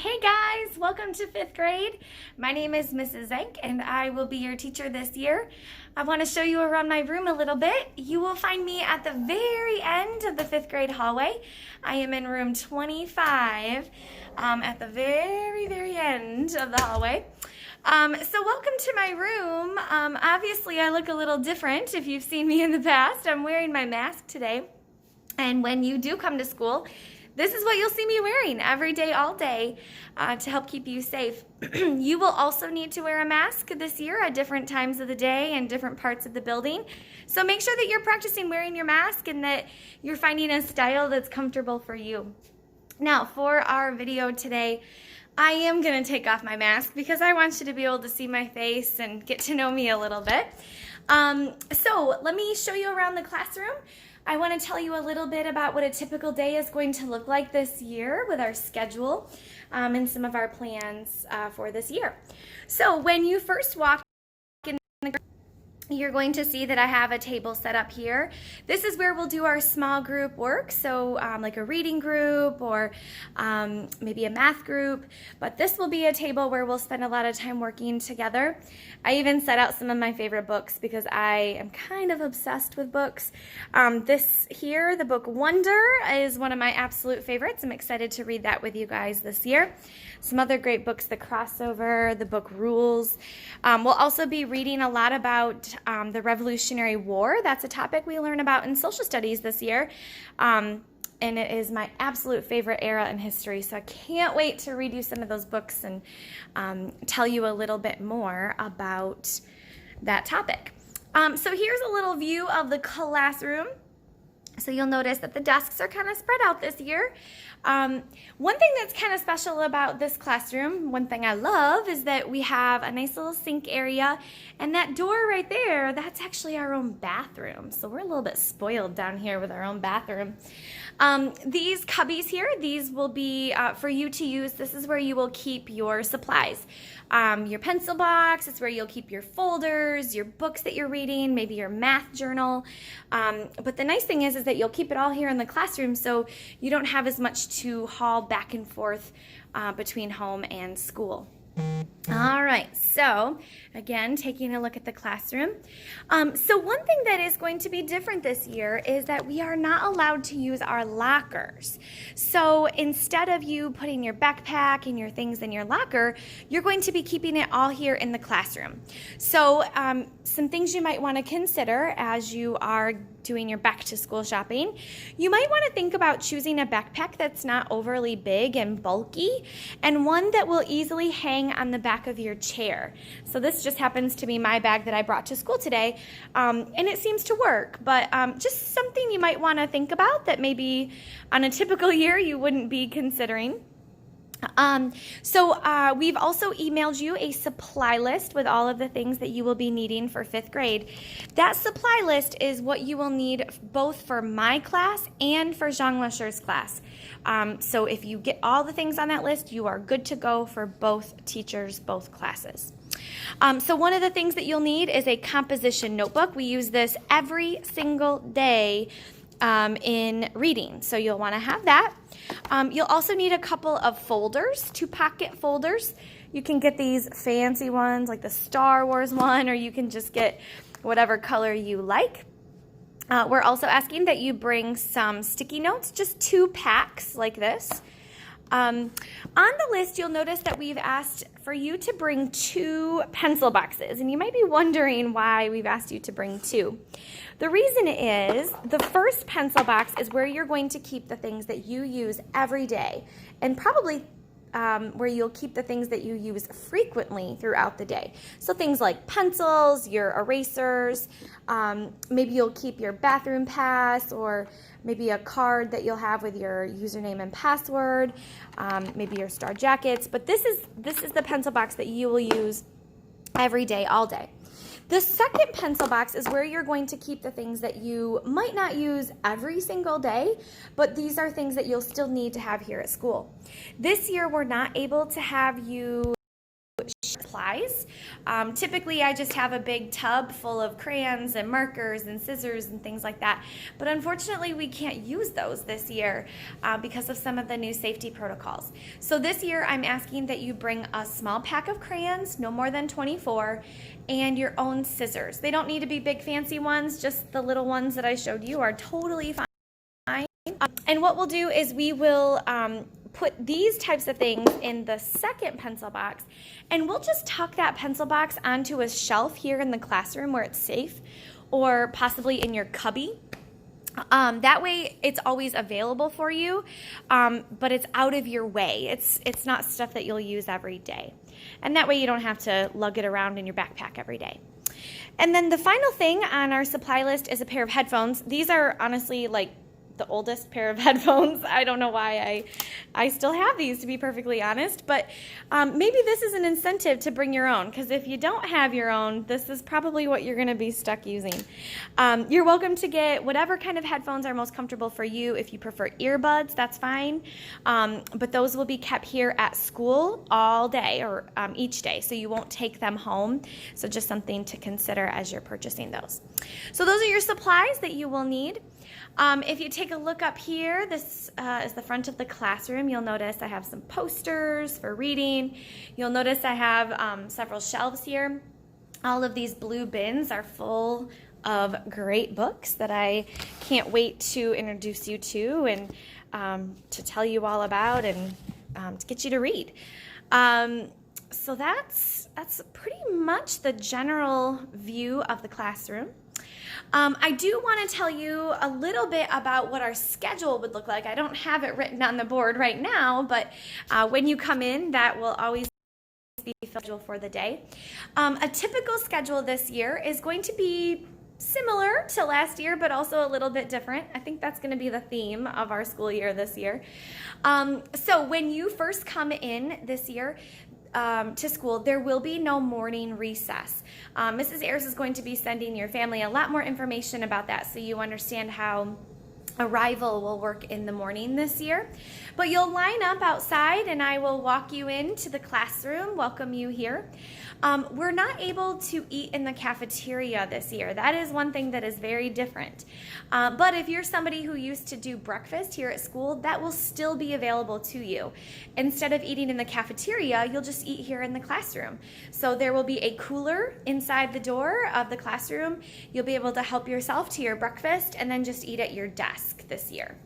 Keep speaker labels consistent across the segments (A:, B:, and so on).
A: Hey guys, welcome to 5th grade. My name is Mrs. Zank and I will be your teacher this year. I want to show you around my room a little bit. You will find me at the very end of the 5th grade hallway. I am in room 25 at the very end of the hallway. So welcome to my room. Obviously I look a little different if you've seen me in the past. I'm wearing my mask today. And when you do come to school, this is what you'll see me wearing every day, all day, to help keep you safe. You will also need to wear a mask this year at different times of the day and different parts of the building. So make sure that you're practicing wearing your mask and that you're finding a style that's comfortable for you. Now, for our video today, I am going to take off my mask because I want you to be able to see my face and get to know me a little bit. So let me show you around the classroom. I want to tell you a little bit about what a typical day is going to look like this year with our schedule and some of our plans for this year. So when you first walk in the you're going to see that I have a table set up here. This is where we'll do our small group work, so like a reading group or maybe a math group, but this will be a table where we'll spend a lot of time working together. I even set out some of my favorite books because I am kind of obsessed with books. This here, the book Wonder, is one of my absolute favorites. I'm excited to read that with you guys this year. Some other great books, The Crossover, the book Rules. We'll also be reading a lot about the Revolutionary War. That's a topic we learn about in social studies this year. And it is my absolute favorite era in history. So I can't wait to read you some of those books and tell you a little bit more about that topic. So here's a little view of the classroom. So you'll notice that the desks are kind of spread out this year. One thing that's kind of special about this classroom, one thing I love, is that we have a nice little sink area, and that door right there, that's actually our own bathroom. So we're a little bit spoiled down here with our own bathroom. These cubbies here, these will be for you to use. This is where you will keep your supplies. Your pencil box, it's where you'll keep your folders, your books that you're reading, maybe your math journal. But the nice thing is that you'll keep it all here in the classroom so you don't have as much to haul back and forth between home and school. All right, so again, taking a look at the classroom. So one thing that is going to be different this year is that we are not allowed to use our lockers. So instead of you putting your backpack and your things in your locker, you're going to be keeping it all here in the classroom. So some things you might want to consider as you are doing your back to school shopping. You might want to think about choosing a backpack that's not overly big and bulky and one that will easily hang on the back of your chair. So this just happens to be my bag that I brought to school today, and it seems to work, but just something you might want to think about that maybe on a typical year you wouldn't be considering. We've also emailed you a supply list with all of the things that you will be needing for 5th grade. That supply list is what you will need both for my class and for Jean Lesher's class. So if you get all the things on that list, you are good to go for both teachers, both classes. So one of the things that you'll need is a composition notebook. We use this every single day in reading, so you'll want to have that. You'll also need a couple of folders, 2 pocket folders. You can get these fancy ones like the Star Wars one, or you can just get whatever color you like. We're also asking that you bring some sticky notes, just 2 packs like this. On the list, you'll notice that we've asked for you to bring 2 pencil boxes, and you might be wondering why we've asked you to bring 2. The reason is the first pencil box is where you're going to keep the things that you use every day, and probably where you'll keep the things that you use frequently throughout the day. So things like pencils, your erasers, maybe you'll keep your bathroom pass, or maybe a card that you'll have with your username and password, maybe your star jackets. But this is the pencil box that you will use every day, all day. The second pencil box is where you're going to keep the things that you might not use every single day, but these are things that you'll still need to have here at school. This year, we're not able to have you supplies. Typically, I just have a big tub full of crayons and markers and scissors and things like that. But unfortunately, we can't use those this year because of some of the new safety protocols. So this year, I'm asking that you bring a small pack of crayons, no more than 24, and your own scissors. They don't need to be big fancy ones, just the little ones that I showed you are totally fine. And what we'll do is we will put these types of things in the second pencil box, and we'll just tuck that pencil box onto a shelf here in the classroom where it's safe, or possibly in your cubby. That way it's always available for you, but it's out of your way. It's not stuff that you'll use every day. And that way you don't have to lug it around in your backpack every day. And then the final thing on our supply list is a pair of headphones. These are honestly like the oldest pair of headphones. I don't know why I still have these, to be perfectly honest, but maybe this is an incentive to bring your own, because if you don't have your own, this is probably what you're going to be stuck using. You're welcome to get whatever kind of headphones are most comfortable for you. If you prefer earbuds, that's fine, but those will be kept here at school all day, or each day, so you won't take them home. So just something to consider as you're purchasing those. So those are your supplies that you will need. If you take a look up here, this is the front of the classroom. You'll notice I have some posters for reading. You'll notice I have several shelves here. All of these blue bins are full of great books that I can't wait to introduce you to and to tell you all about and to get you to read. So that's pretty much the general view of the classroom. I do want to tell you a little bit about what our schedule would look like. I don't have it written on the board right now, but when you come in, that will always be scheduled for the day. A typical schedule this year is going to be similar to last year, but also a little bit different. I think that's going to be the theme of our school year this year. So when you first come in this year, to school, there will be no morning recess. Mrs. Ayers is going to be sending your family a lot more information about that, so you understand how arrival will work in the morning this year. But you'll line up outside and I will walk you into the classroom, welcome you here. We're not able to eat in the cafeteria this year. That is one thing that is very different. But if you're somebody who used to do breakfast here at school, that will still be available to you. Instead of eating in the cafeteria, you'll just eat here in the classroom. So there will be a cooler inside the door of the classroom. You'll be able to help yourself to your breakfast and then just eat at your desk this year.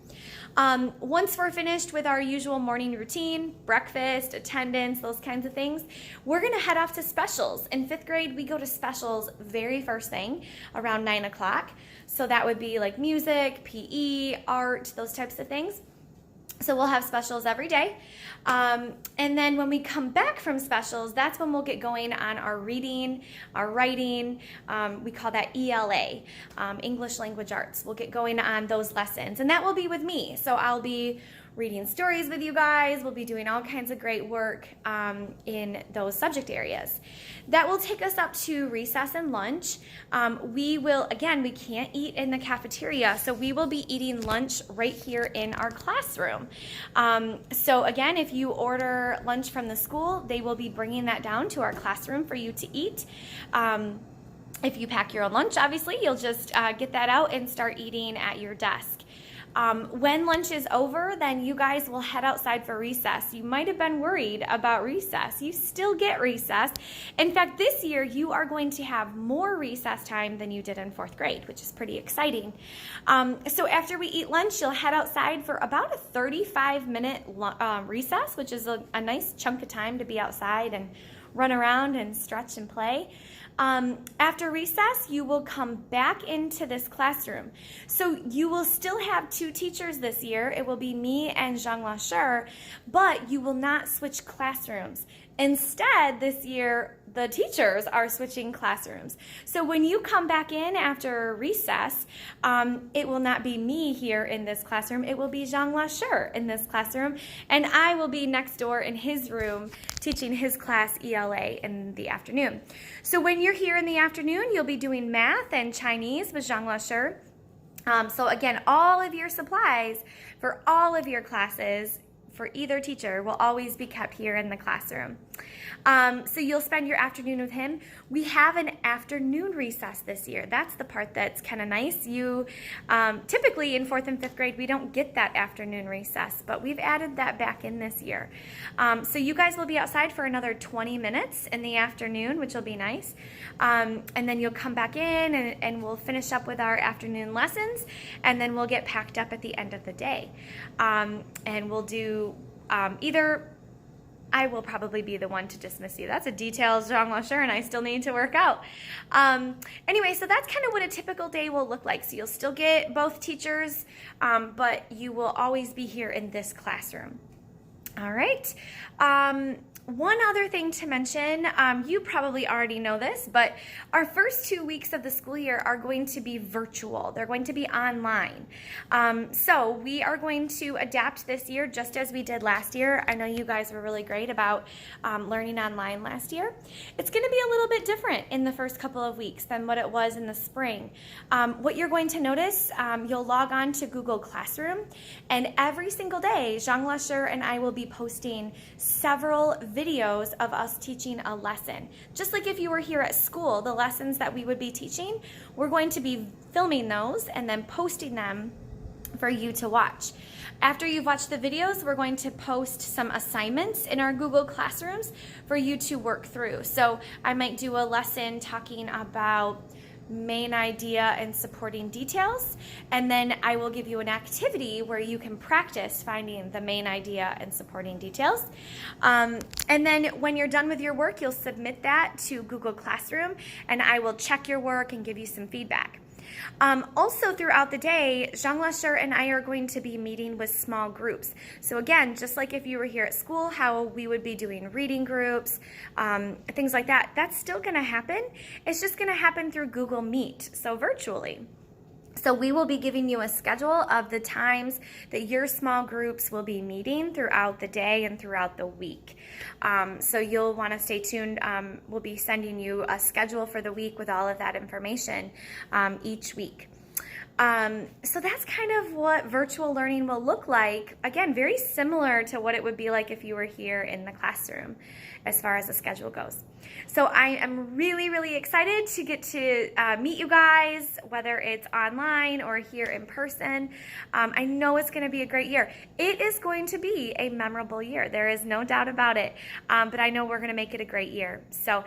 A: Once we're finished with our usual morning routine, breakfast, attendance, those kinds of things, we're going to head off to specials. In 5th grade, we go to specials very first thing around 9 o'clock. So that would be like music, PE, art, those types of things. So we'll have specials every day. And then when we come back from specials, that's when we'll get going on our reading, our writing. We call that ELA, English Language Arts. We'll get going on those lessons, and that will be with me. So I'll be reading stories with you guys. We'll be doing all kinds of great work in those subject areas. That will take us up to recess and lunch. We can't eat in the cafeteria, so we will be eating lunch right here in our classroom. So again, if you order lunch from the school, they will be bringing that down to our classroom for you to eat. If you pack your own lunch, obviously, you'll just get that out and start eating at your desk. When lunch is over, then you guys will head outside for recess. You might have been worried about recess. You still get recess. In fact, this year you are going to have more recess time than you did in 4th grade, which is pretty exciting. So after we eat lunch, you'll head outside for about a 35-minute recess, which is a nice chunk of time to be outside and run around and stretch and play. After recess, you will come back into this classroom. So you will still have 2 teachers this year. It will be me and Jean Lasher, but you will not switch classrooms. Instead, this year, the teachers are switching classrooms. So when you come back in after recess, it will not be me here in this classroom. It will be Jean Lasher in this classroom, and I will be next door in his room teaching his class ELA in the afternoon. So when you're here in the afternoon, you'll be doing math and Chinese with Jean Lasher. So again, all of your supplies for all of your classes for either teacher will always be kept here in the classroom. So you'll spend your afternoon with him. We have an afternoon recess this year. That's the part that's kind of nice. You typically in 4th and 5th grade, we don't get that afternoon recess, but we've added that back in this year. So you guys will be outside for another 20 minutes in the afternoon, which will be nice. And then you'll come back in and we'll finish up with our afternoon lessons, and then we'll get packed up at the end of the day. And we'll do either, I will probably be the one to dismiss you. That's a detail Jean Lasher and I still need to work out. Anyway, so that's kind of what a typical day will look like. So you'll still get both teachers, but you will always be here in this classroom. All right. One other thing to mention, you probably already know this, but our first 2 weeks of the school year are going to be virtual. They're going to be online. So we are going to adapt this year just as we did last year. I know you guys were really great about learning online last year. It's going to be a little bit different in the first couple of weeks than what it was in the spring. What you're going to notice, you'll log on to Google Classroom, and every single day, Jean Lasher and I will be posting several videos of us teaching a lesson. Just like if you were here at school, the lessons that we would be teaching, we're going to be filming those and then posting them for you to watch. After you've watched the videos, we're going to post some assignments in our Google Classrooms for you to work through. So I might do a lesson talking about main idea and supporting details, and then I will give you an activity where you can practice finding the main idea and supporting details. And then when you're done with your work, you'll submit that to Google Classroom, and I will check your work and give you some feedback. Also throughout the day, Jean Lasher and I are going to be meeting with small groups. So again, just like if you were here at school, how we would be doing reading groups, things like that, that's still going to happen. It's just going to happen through Google Meet, so virtually. So we will be giving you a schedule of the times that your small groups will be meeting throughout the day and throughout the week. So you'll want to stay tuned. We'll be sending you a schedule for the week with all of that information each week. So that's kind of what virtual learning will look like. Again, very similar to what it would be like if you were here in the classroom as far as the schedule goes. So I am really, really excited to get to meet you guys, whether it's online or here in person. I know it's going to be a great year. It is going to be a memorable year. There is no doubt about it. But I know we're going to make it a great year. So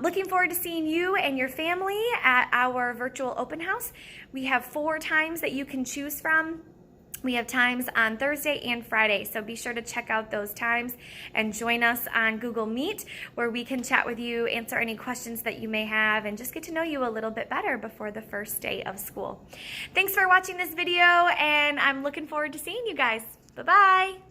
A: looking forward to seeing you and your family at our virtual open house. We have 4 times that you can choose from. We have times on Thursday and Friday, so be sure to check out those times and join us on Google Meet, where we can chat with you, answer any questions that you may have, and just get to know you a little bit better before the first day of school. Thanks for watching this video, and I'm looking forward to seeing you guys. Bye-bye.